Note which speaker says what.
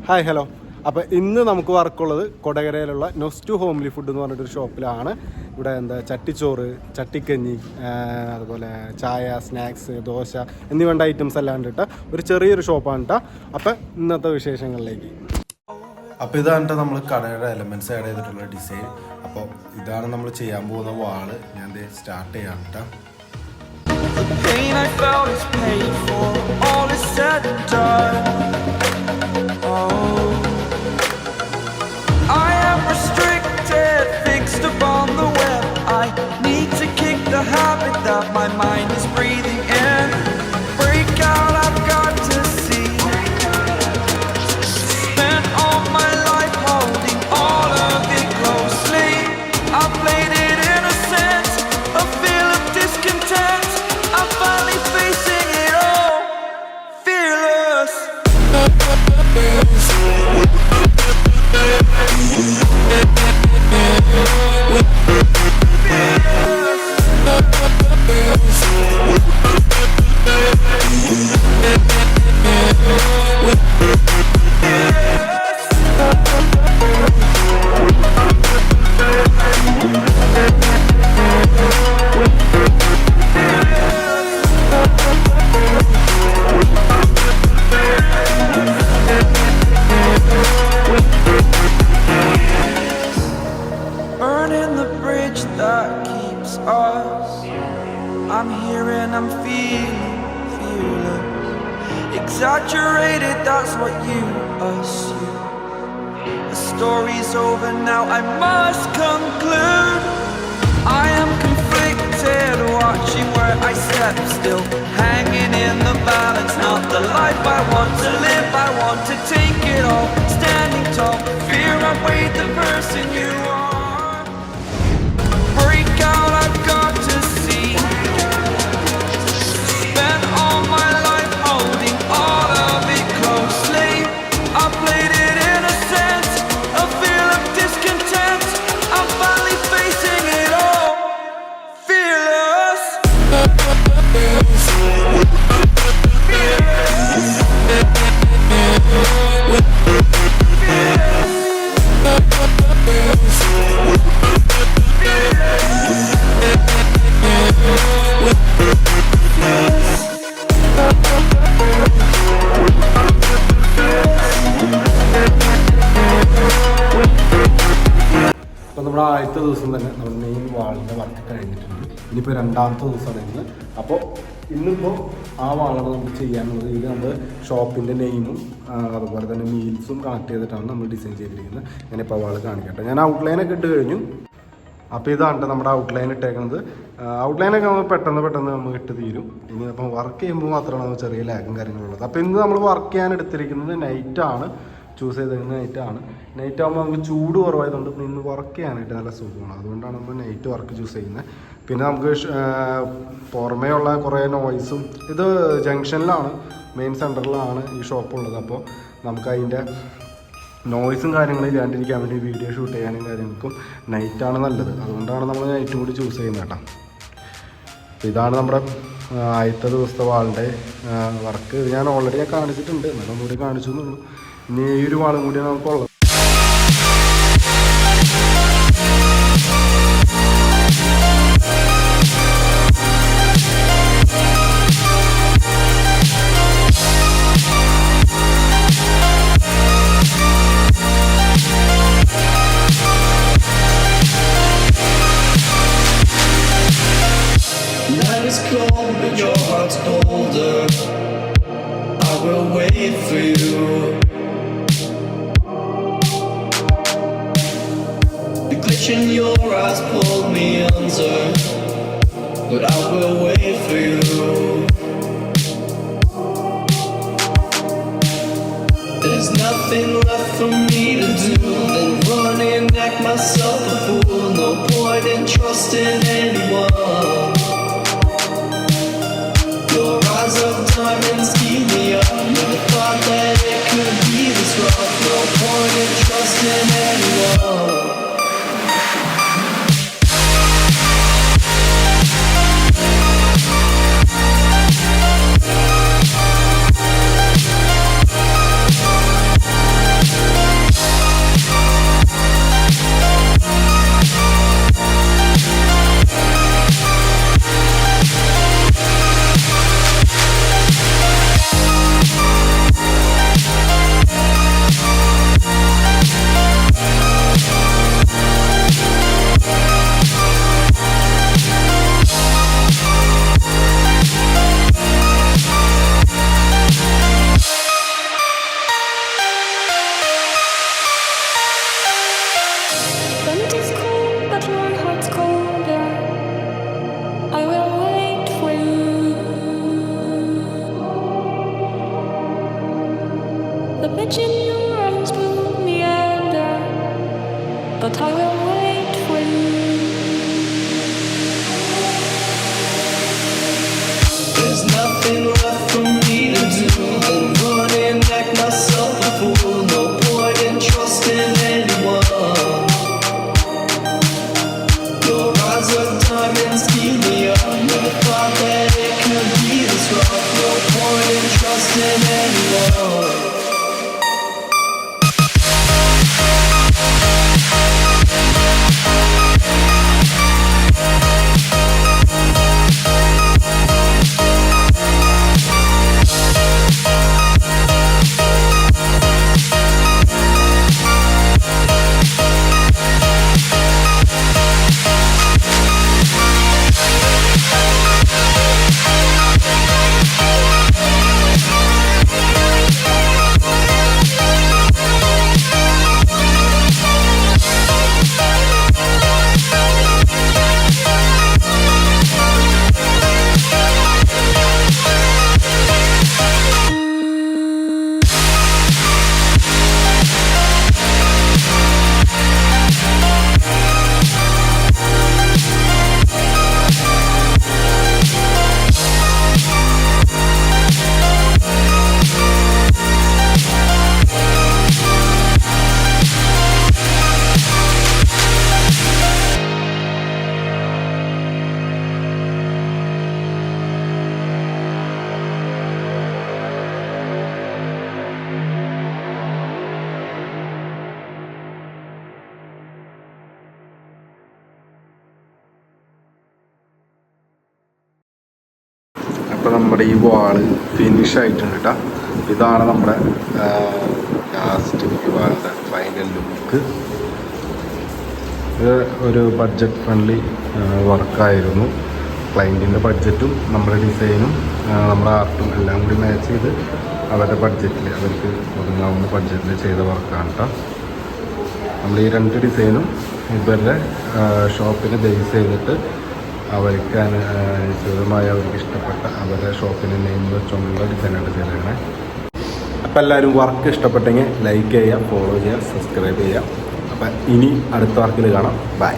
Speaker 1: Hi hello. അപ്പോൾ ഇന്ന് നമുക്ക് വർക്കുള്ളത് കൊടകരയിലുള്ള നൊസ്റ്റു ഹോംലി ഫുഡ് എന്ന് പറഞ്ഞിട്ടൊരു ഷോപ്പിലാണ്. ഇവിടെ ചട്ടിച്ചോറ്, ചട്ടിക്കഞ്ഞി, അതുപോലെ ചായ, സ്നാക്സ്, ദോശ എന്നിവ വേണ്ട ഐറ്റംസ് എല്ലാം കണ്ടിട്ട് ഒരു ചെറിയൊരു ഷോപ്പാണ് കേട്ടോ. അപ്പം ഇന്നത്തെ വിശേഷങ്ങളിലേക്ക്. അപ്പോൾ ഇതാണ് നമ്മൾ കടയുടെ എലമെൻറ്റ്സ് ആഡ് ചെയ്തിട്ടുള്ള ഡിസൈൻ. അപ്പോൾ ഇതാണ് നമ്മൾ ചെയ്യാൻ പോകുന്ന വാള്. ഞാൻ സ്റ്റാർട്ട് ചെയ്യാം കേട്ടോ.
Speaker 2: The pain I felt is paid for, all is said and done. Oh, I am restricted, fixed upon the web. I need to kick the habit that my mind is breathing in. Break out, I've got to see. Spent all my life holding all of it closely. I played it innocent, a feel of discontent. I'm finally facing it all, fearless. Burning the bridge that keeps us. I'm here and I'm feeling fearless. Exaggerated, that's what you assume. The story's over now, I must conclude. I am conflicted, watching where I step still, hanging in the balance. Not the life I want to live, I want to take it all. Standing tall, fear outweighed the person you are. Break out, I've got to see. Spent all my life holding all of it closely. I played it innocent, a feel of discontent. I'm finally facing it all, fearless.
Speaker 1: അപ്പോൾ നമ്മുടെ ആദ്യത്തെ ദിവസം തന്നെ നമ്മുടെ main വാളിൻ്റെ work കഴിഞ്ഞിട്ടുണ്ട്. ഇനിയിപ്പോൾ രണ്ടാമത്തെ ദിവസമാണ് ഇന്ന്. അപ്പോൾ ഇന്നിപ്പോൾ ആ വാളാണ് നമുക്ക് ചെയ്യാനുള്ളത്. ഇത് നമ്മൾ ഷോപ്പിൻ്റെ നെയിമും അതുപോലെ തന്നെ മീൽസും കണക്ട് ചെയ്തിട്ടാണ് നമ്മൾ ഡിസൈൻ ചെയ്തിരിക്കുന്നത്. ഞാനിപ്പോൾ വാൾ കാണിക്കട്ടെ. ഞാൻ ഔട്ട്ലൈനൊക്കെ ഇട്ട് കഴിഞ്ഞു. അപ്പോൾ ഇതാണ് നമ്മുടെ ഔട്ട്ലൈൻ ഇട്ടേക്കുന്നത്. ഔട്ട്ലൈനൊക്കെ നമ്മൾ പെട്ടെന്ന് നമുക്ക് ഇട്ട് തീരും. ഇനി അപ്പം വർക്ക് ചെയ്യുമ്പോൾ മാത്രമാണ് നമുക്ക് ചെറിയ ലാഗും കാര്യങ്ങളുള്ളത്. അപ്പോൾ ഇന്ന് നമ്മൾ വർക്ക് ചെയ്യാൻ എടുത്തിരിക്കുന്നത് നൈറ്റാണ് ചൂസ് ചെയ്തിരിക്കുന്നത്. നൈറ്റ് ആകുമ്പോൾ നമുക്ക് ചൂട് കുറവായതുകൊണ്ട് ഇന്ന് വർക്ക് ചെയ്യാനായിട്ട് നല്ല സുഖമാണ്. അതുകൊണ്ടാണ് നമ്മൾ നൈറ്റ് വർക്ക് ചൂസ് ചെയ്യുന്നത്. പിന്നെ നമുക്ക് പുറമേ ഉള്ള കുറേ നോയ്സും, ഇത് ജംഗ്ഷനിലാണ്, മെയിൻ സെൻറ്ററിലാണ് ഈ ഷോപ്പുള്ളത്. അപ്പോൾ നമുക്ക് അതിൻ്റെ നോയ്സും കാര്യങ്ങളും ഇല്ലാണ്ടിരിക്കാൻ വേണ്ടി വീഡിയോ ഷൂട്ട് ചെയ്യാനും കാര്യങ്ങൾക്കും നൈറ്റാണ് നല്ലത്. അതുകൊണ്ടാണ് നമ്മൾ നൈറ്റും കൂടി ചൂസ് ചെയ്യുന്നത് കേട്ടോ. ഇതാണ് നമ്മുടെ ആദ്യത്തെ ദിവസത്തെ വാളിൻ്റെ വർക്ക്. ഞാൻ ഓൾറെഡി കാണിച്ചിട്ടുണ്ട്, എന്നാലും ഒന്നുകൂടി കാണിച്ചു എന്നുള്ളൂ. ഇനി ഈ ഒരു വാളും കൂടിയാണ് നമുക്കുള്ളത്.
Speaker 3: Night is cold, but your heart's colder. I will wait for you. The glitch in your eyes pulled me under, but I will wait for you. There's nothing left for me to do than run and act myself a fool. No point in trusting anyone. Your eyes of diamonds keep me up. Never thought that it could be this rough. No point in trusting anyone.
Speaker 4: image in your eyes will meander, but I will wait for you.
Speaker 3: There's nothing left for me to do than run and act myself a fool. No point in trusting anyone. Your eyes are diamonds, keep me up. Never thought that it could be this rough. No point in trusting anyone.
Speaker 1: അപ്പോൾ നമ്മുടെ ഈ വാള് finish ആയിട്ടുണ്ട് കേട്ടോ. ഇതാണ് നമ്മുടെ last ഈ വാളിൻ്റെ final look. ഇത് ഒരു ബഡ്ജറ്റ് ഫ്രണ്ട്ലി വർക്കായിരുന്നു. ക്ലയൻറ്റിൻ്റെ ബഡ്ജറ്റും നമ്മുടെ ഡിസൈനും നമ്മുടെ ആർട്ടും എല്ലാം കൂടി മാച്ച് ചെയ്ത് അവരുടെ ബഡ്ജറ്റിൽ അവർക്ക് ഒതുങ്ങാവുന്ന ബഡ്ജറ്റിൽ ചെയ്ത വർക്കാണ് കേട്ടോ. നമ്മൾ ഈ 2 ഡിസൈനും ഇവരുടെ ഷോപ്പിനെ ബേസ് ചെയ്തിട്ട് അവർക്ക് അനുസൃതമായി അവർക്ക് ഇഷ്ടപ്പെട്ട അവരുടെ ഷോപ്പിൻ്റെ നെയിം വെച്ചുള്ള ഡിസൈനായിട്ട് ചെയ്തതാണ്. അപ്പോൾ എല്ലാവരും വർക്ക് ഇഷ്ടപ്പെട്ടെങ്കിൽ ലൈക്ക് ചെയ്യുക, ഫോളോ ചെയ്യുക, സബ്സ്ക്രൈബ് ചെയ്യുക. അപ്പം ഇനി അടുത്ത വർക്കിൽ കാണാം. ബൈ.